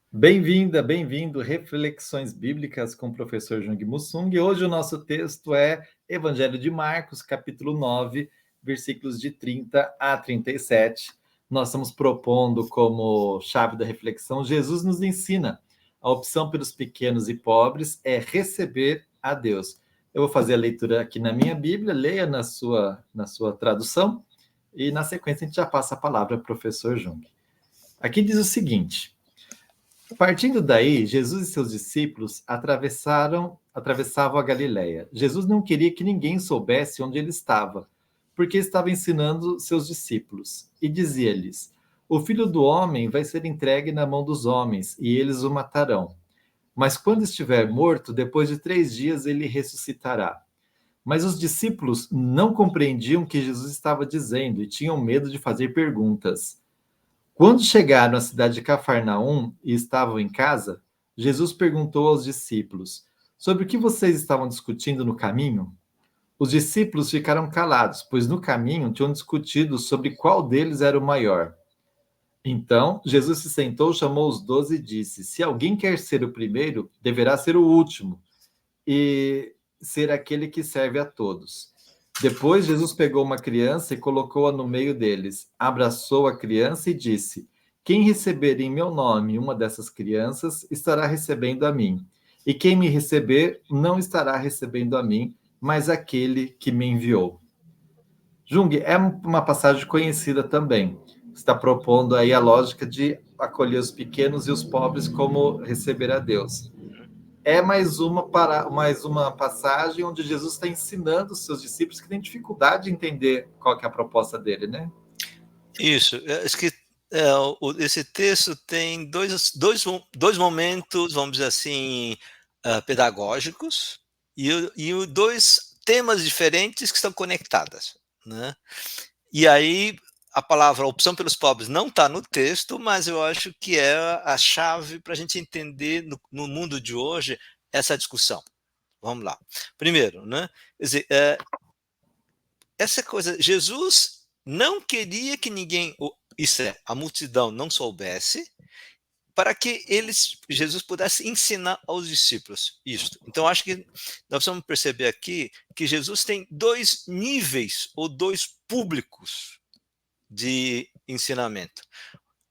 Bem-vinda, bem-vindo, Reflexões Bíblicas com o professor Jung Mussung. E hoje o nosso texto é Evangelho de Marcos, capítulo 9, versículos de 30 a 37. Nós estamos propondo como chave da reflexão, Jesus nos ensina. A opção pelos pequenos e pobres é receber a Deus. Eu vou fazer a leitura aqui na minha Bíblia, leia na sua tradução, e na sequência a gente já passa a palavra ao professor Jung. Aqui diz o seguinte: partindo daí, Jesus e seus discípulos atravessavam a Galileia. Jesus não queria que ninguém soubesse onde ele estava, porque estava ensinando seus discípulos. E dizia-lhes: o Filho do Homem vai ser entregue na mão dos homens, e eles o matarão. Mas quando estiver morto, depois de 3 dias ele ressuscitará. Mas os discípulos não compreendiam o que Jesus estava dizendo e tinham medo de fazer perguntas. Quando chegaram à cidade de Cafarnaum e estavam em casa, Jesus perguntou aos discípulos: sobre o que vocês estavam discutindo no caminho? Os discípulos ficaram calados, pois no caminho tinham discutido sobre qual deles era o maior. Então, Jesus se sentou, chamou os 12 e disse: se alguém quer ser o primeiro, deverá ser o último e ser aquele que serve a todos. Depois, Jesus pegou uma criança e colocou-a no meio deles, abraçou a criança e disse: quem receber em meu nome uma dessas crianças estará recebendo a mim. E quem me receber não estará recebendo a mim, mas aquele que me enviou. Jung, é uma passagem conhecida também. Está propondo aí a lógica de acolher os pequenos e os pobres como receber a Deus. É mais uma passagem onde Jesus está ensinando os seus discípulos que têm dificuldade de entender qual que é a proposta dele, né? Isso, acho que esse texto tem dois momentos, vamos dizer assim, pedagógicos e dois temas diferentes que estão conectadas, né? E aí a palavra opção pelos pobres não está no texto, mas eu acho que é a chave para a gente entender no mundo de hoje essa discussão. Vamos lá. Primeiro, né? Quer dizer, essa coisa, Jesus não queria que ninguém, isso é, a multidão não soubesse, para que Jesus pudesse ensinar aos discípulos isto. Então, acho que nós precisamos perceber aqui que Jesus tem dois níveis ou dois públicos de ensinamento.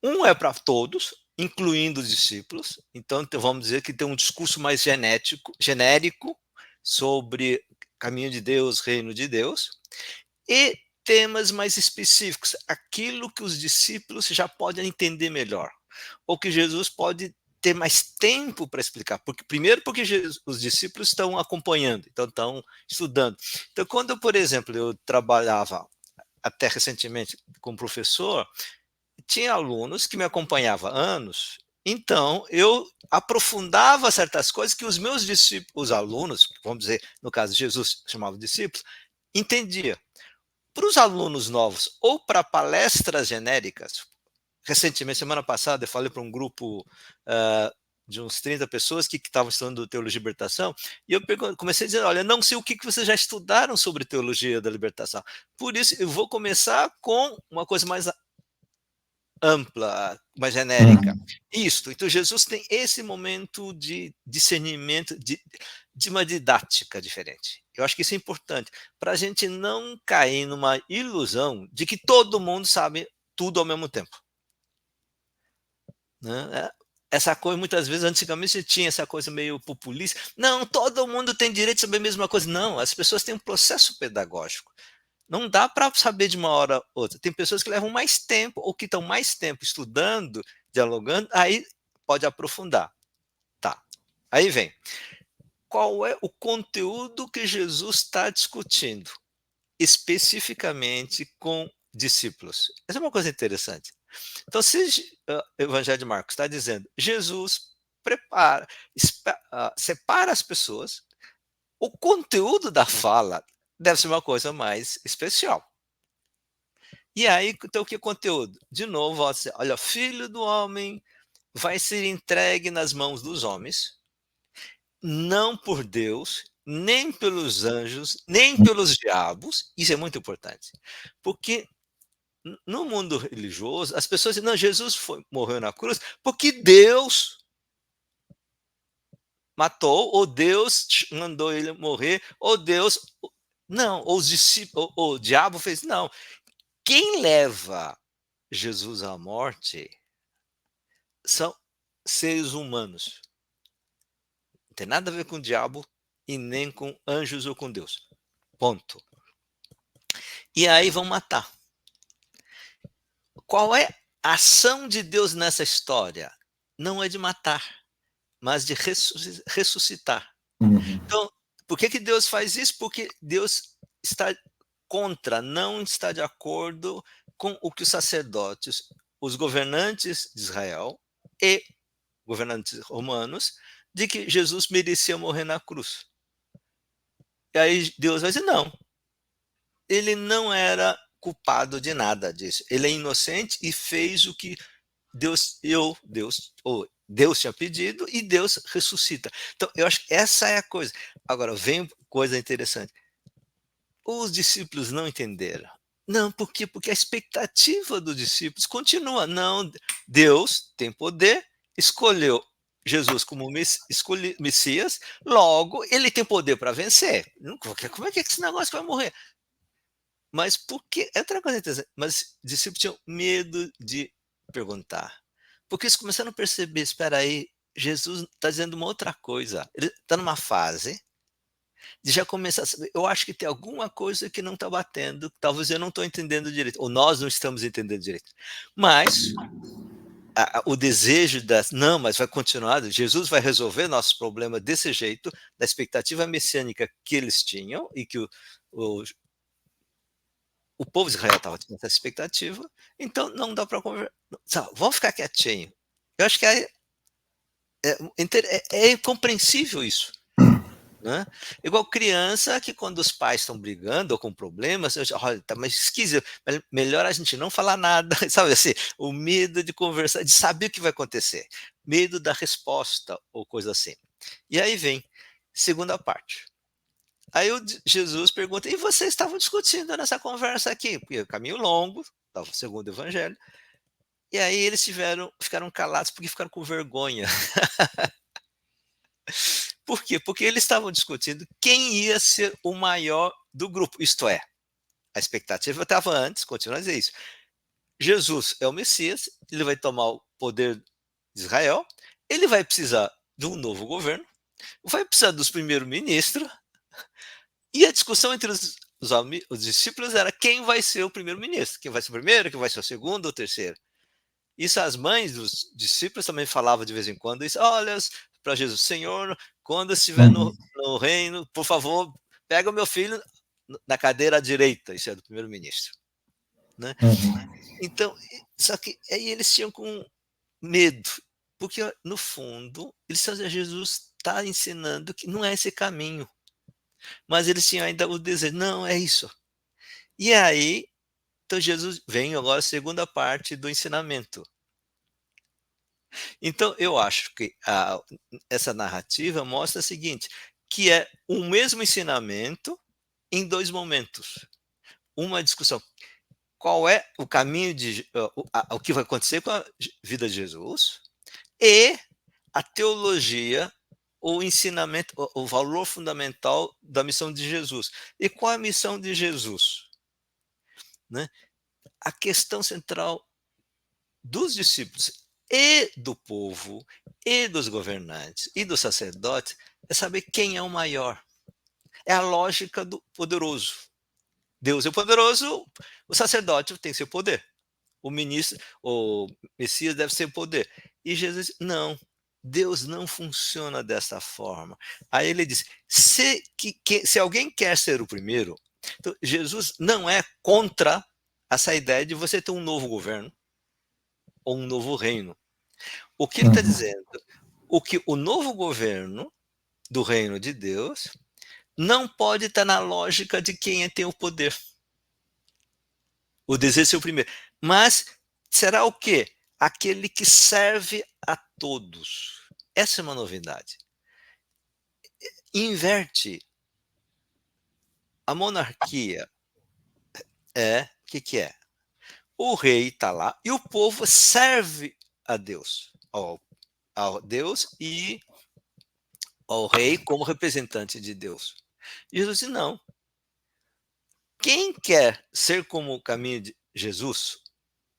Um é para todos, incluindo os discípulos. Então, vamos dizer que tem um discurso mais genérico sobre caminho de Deus, reino de Deus, e temas mais específicos, aquilo que os discípulos já podem entender melhor, ou que Jesus pode ter mais tempo para explicar, primeiro porque os discípulos estão acompanhando, então estão estudando. Então, quando, por exemplo, eu trabalhava até recentemente como professor, tinha alunos que me acompanhavam há anos, então eu aprofundava certas coisas que os meus discípulos, os alunos, vamos dizer, no caso Jesus chamava discípulos, entendia. Para os alunos novos ou para palestras genéricas, recentemente, semana passada, eu falei para um grupo de uns 30 pessoas que estavam estudando teologia da libertação, e eu comecei a dizer, olha, não sei o que vocês já estudaram sobre teologia da libertação, por isso eu vou começar com uma coisa mais ampla, mais genérica. Isto, então Jesus tem esse momento de discernimento, de uma didática diferente. Eu acho que isso é importante, para a gente não cair numa ilusão de que todo mundo sabe tudo ao mesmo tempo. Né? Essa coisa, muitas vezes, antigamente tinha essa coisa meio populista. Não, todo mundo tem direito a saber a mesma coisa. Não, as pessoas têm um processo pedagógico. Não dá para saber de uma hora a outra. Tem pessoas que levam mais tempo ou que estão mais tempo estudando, dialogando, aí pode aprofundar. Tá. Aí vem. Qual é o conteúdo que Jesus está discutindo especificamente com discípulos? Essa é uma coisa interessante. Então, se o Evangelho de Marcos está dizendo, Jesus separa as pessoas, o conteúdo da fala deve ser uma coisa mais especial. E aí, então, que conteúdo? De novo, olha, Filho do Homem vai ser entregue nas mãos dos homens, não por Deus, nem pelos anjos, nem pelos diabos. Isso é muito importante, porque no mundo religioso, as pessoas dizem, não, Jesus morreu na cruz porque Deus matou, ou Deus mandou ele morrer, ou Deus... Não, ou os discípulos, ou o diabo fez... Não. Quem leva Jesus à morte são seres humanos. Não tem nada a ver com o diabo e nem com anjos ou com Deus. Ponto. E aí vão matar. Qual é a ação de Deus nessa história? Não é de matar, mas de ressuscitar. Então, por que Deus faz isso? Porque Deus está contra, não está de acordo com o que os sacerdotes, os governantes de Israel e governantes romanos, de que Jesus merecia morrer na cruz. E aí Deus vai dizer, não, ele não era culpado de nada disso. Ele é inocente e fez o que Deus tinha pedido e Deus ressuscita. Então, eu acho que essa é a coisa. Agora, vem coisa interessante. Os discípulos não entenderam. Não, por quê? Porque a expectativa dos discípulos continua. Não, Deus tem poder, escolheu Jesus como Messias, logo ele tem poder para vencer. Como é que esse negócio vai morrer? Mas por que? É outra coisa interessante. Mas os discípulos tinham medo de perguntar. Porque eles começaram a perceber, espera aí, Jesus está dizendo uma outra coisa. Ele está numa fase de já começar a saber, eu acho que tem alguma coisa que não está batendo, talvez eu não estou entendendo direito, ou nós não estamos entendendo direito. Mas o desejo não, mas vai continuar, Jesus vai resolver nossos problemas desse jeito, da expectativa messiânica que eles tinham, e que o povo de Israel estava tendo essa expectativa, então não dá para conversar. Vamos ficar quietinho. Eu acho que é compreensível isso. Né? Igual criança que quando os pais estão brigando ou com problemas, olha, tá mais esquisito, melhor a gente não falar nada, sabe assim, o medo de conversar, de saber o que vai acontecer, medo da resposta ou coisa assim. E aí vem, segunda parte. Aí Jesus pergunta, e vocês estavam discutindo nessa conversa aqui? Porque o caminho longo, estava o segundo evangelho, e aí eles ficaram calados porque ficaram com vergonha. Por quê? Porque eles estavam discutindo quem ia ser o maior do grupo, isto é, a expectativa estava antes, continua a dizer isso. Jesus é o Messias, ele vai tomar o poder de Israel, ele vai precisar de um novo governo, vai precisar dos primeiros-ministros, e a discussão entre os discípulos era quem vai ser o primeiro-ministro, quem vai ser o primeiro, quem vai ser o segundo ou terceiro. Isso as mães dos discípulos também falavam de vez em quando, isso, olha, para Jesus, Senhor, quando estiver no reino, por favor, pega o meu filho na cadeira à direita, isso é do primeiro-ministro. Né? Então, só que aí eles tinham com medo, porque no fundo, Jesus está ensinando que não é esse caminho, mas eles tinham ainda o desejo, não, é isso. E aí, então Jesus vem agora a segunda parte do ensinamento. Então, eu acho que essa narrativa mostra o seguinte, que é o mesmo ensinamento em dois momentos. Uma discussão, qual é o caminho, o que vai acontecer com a vida de Jesus, e a teologia, o ensinamento, o valor fundamental da missão de Jesus. E qual é a missão de Jesus? Né? A questão central dos discípulos e do povo, e dos governantes, e dos sacerdotes, é saber quem é o maior. É a lógica do poderoso. Deus é o poderoso, o sacerdote tem seu poder. O ministro, o Messias deve ser o poder. E Jesus, não, Deus não funciona dessa forma. Aí ele diz, se alguém quer ser o primeiro, então Jesus não é contra essa ideia de você ter um novo governo, ou um novo reino. O que ele está dizendo? O novo governo do reino de Deus não pode estar na lógica de quem tem o poder. O desejo de ser o primeiro. Mas será o quê? Aquele que serve a todos. Essa é uma novidade. Inverte. A monarquia o que é? O rei está lá e o povo serve a Deus. Ao Deus e ao rei como representante de Deus. E Jesus disse: não. Quem quer ser como o caminho de Jesus,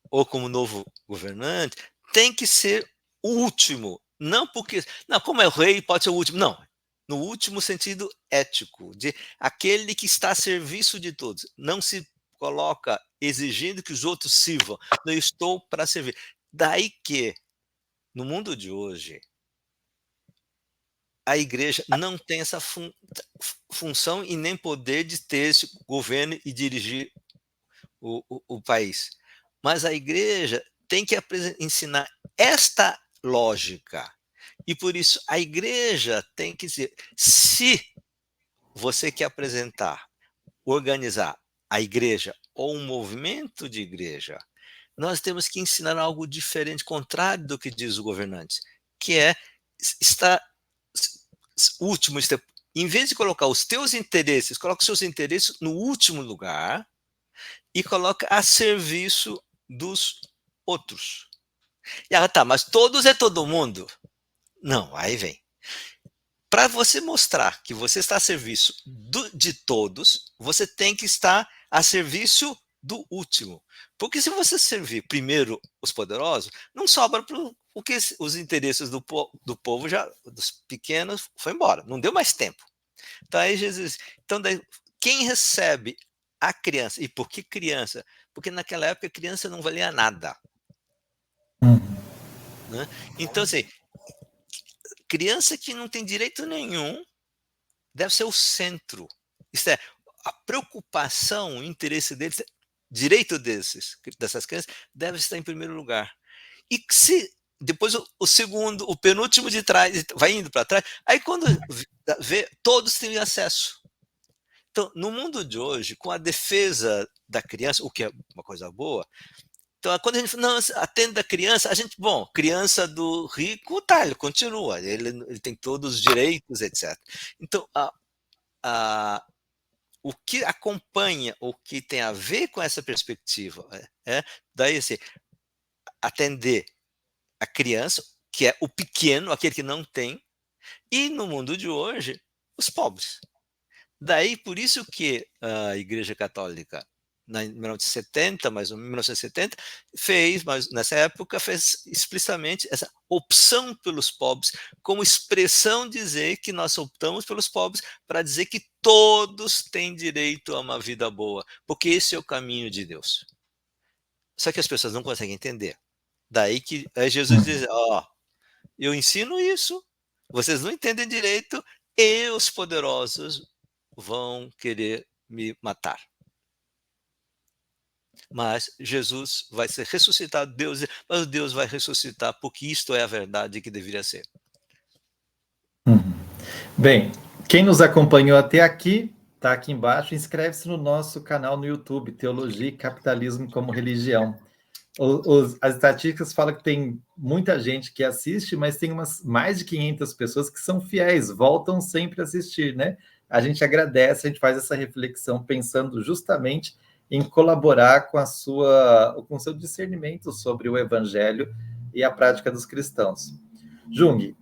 ou como novo governante, tem que ser o último. Não porque. Não, como é o rei, pode ser o último. Não. No último sentido ético, de aquele que está a serviço de todos. Não se coloca exigindo que os outros sirvam. Não, eu estou para servir. Daí que, no mundo de hoje, a igreja não tem essa função e nem poder de ter esse governo e dirigir o país. Mas a igreja tem que ensinar esta lógica. E por isso a igreja tem que dizer: se você quer apresentar, organizar a igreja ou um movimento de igreja, nós temos que ensinar algo diferente, contrário do que diz o governante, que é estar último, em vez de colocar os teus interesses, coloca os seus interesses no último lugar e coloca a serviço dos outros. E ela tá, mas todos é todo mundo? Não, aí vem. Para você mostrar que você está a serviço de todos, você tem que estar a serviço do último. Porque se você servir primeiro os poderosos, não sobra porque os interesses do povo já, dos pequenos, foi embora, não deu mais tempo. Então aí Jesus, então daí, quem recebe a criança, e por que criança? Porque naquela época a criança não valia nada. Né? Então assim, criança que não tem direito nenhum deve ser o centro. Isto é, a preocupação, o interesse deles, direito dessas crianças deve estar em primeiro lugar. E se depois o segundo, o penúltimo de trás, vai indo para trás, aí quando vê, todos têm acesso. Então, no mundo de hoje, com a defesa da criança, o que é uma coisa boa, então quando a gente não atende a criança, a gente, bom, criança do rico, tá, ele continua, ele tem todos os direitos, etc. Então, o que acompanha, o que tem a ver com essa perspectiva, daí assim, atender a criança, que é o pequeno, aquele que não tem, e no mundo de hoje, os pobres. Daí, por isso que a Igreja Católica, em 1970, mais ou menos 1970, fez, mas nessa época fez explicitamente essa opção pelos pobres, como expressão dizer que nós optamos pelos pobres para dizer que todos têm direito a uma vida boa, porque esse é o caminho de Deus. Só que as pessoas não conseguem entender. Daí que Jesus diz: ó, eu ensino isso, vocês não entendem direito, e os poderosos vão querer me matar. Mas Jesus vai ser ressuscitado, mas Deus vai ressuscitar, porque isto é a verdade que deveria ser. Bem, quem nos acompanhou até aqui, está aqui embaixo, inscreve-se no nosso canal no YouTube, Teologia e Capitalismo como Religião. As estatísticas falam que tem muita gente que assiste, mas tem mais de 500 pessoas que são fiéis, voltam sempre a assistir, né? A gente agradece, a gente faz essa reflexão pensando justamente em colaborar com com o seu discernimento sobre o evangelho e a prática dos cristãos. Jung,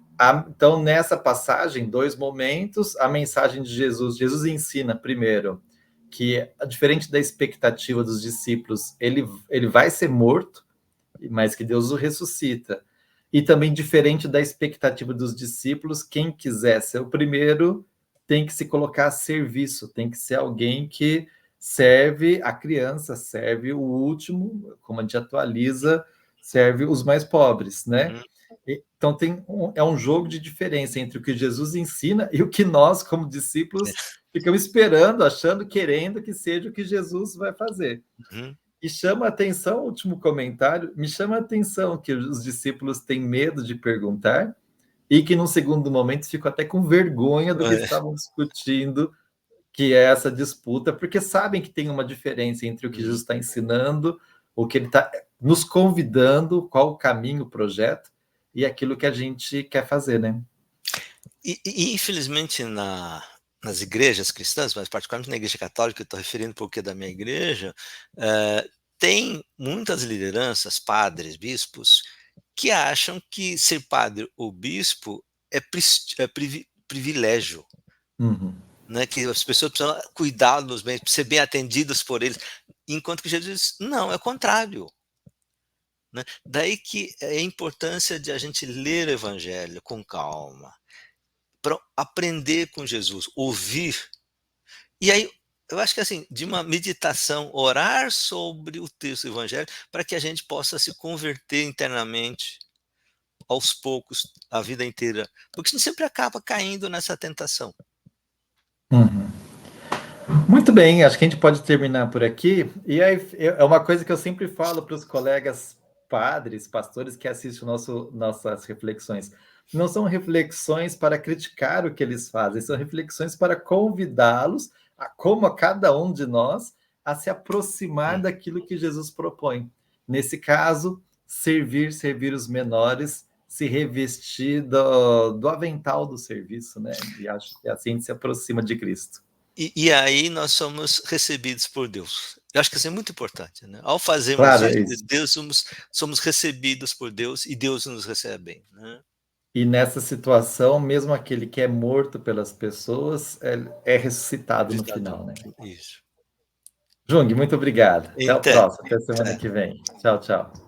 então nessa passagem, dois momentos, a mensagem de Jesus ensina primeiro que, diferente da expectativa dos discípulos, ele vai ser morto, mas que Deus o ressuscita. E também, diferente da expectativa dos discípulos, quem quiser ser o primeiro tem que se colocar a serviço, tem que ser alguém que serve a criança, serve o último, como a gente atualiza, serve os mais pobres, né? Então é um jogo de diferença entre o que Jesus ensina e o que nós, como discípulos, ficamos esperando, achando, querendo que seja o que Jesus vai fazer. E chama a atenção, o último comentário, me chama a atenção que os discípulos têm medo de perguntar e que, num segundo momento, ficam até com vergonha do que estavam discutindo, que é essa disputa, porque sabem que tem uma diferença entre o que Jesus está ensinando, o que ele está nos convidando, qual o caminho, o projeto, e aquilo que a gente quer fazer, né? E infelizmente, nas igrejas cristãs, mas particularmente na igreja católica, eu estou referindo porque da minha igreja, tem muitas lideranças, padres, bispos, que acham que ser padre ou bispo é privilégio, Uhum. né? Que as pessoas precisam cuidar dos bens, ser bem atendidas por eles, enquanto que Jesus diz, não, é o contrário. Né? Daí que é a importância de a gente ler o Evangelho com calma, para aprender com Jesus, ouvir. E aí, eu acho que assim, de uma meditação, orar sobre o texto do Evangelho, para que a gente possa se converter internamente, aos poucos, a vida inteira. Porque a gente sempre acaba caindo nessa tentação. Uhum. Muito bem, acho que a gente pode terminar por aqui. E aí é uma coisa que eu sempre falo para os colegas padres, pastores que assistem nossas reflexões. Não são reflexões para criticar o que eles fazem, são reflexões para convidá-los, como a cada um de nós, a se aproximar daquilo que Jesus propõe. Nesse caso, servir os menores, se revestir do avental do serviço, né? E acho que assim a gente se aproxima de Cristo. E aí nós somos recebidos por Deus. Eu acho que isso é muito importante, né? Ao fazermos Claro, é isso, isso. Deus somos recebidos por Deus e Deus nos recebe, né? E nessa situação, mesmo aquele que é morto pelas pessoas é ressuscitado no Acreditado. final, né? Isso. Jung, muito obrigado. Até o Até. próximo, até semana que vem. Tchau, tchau.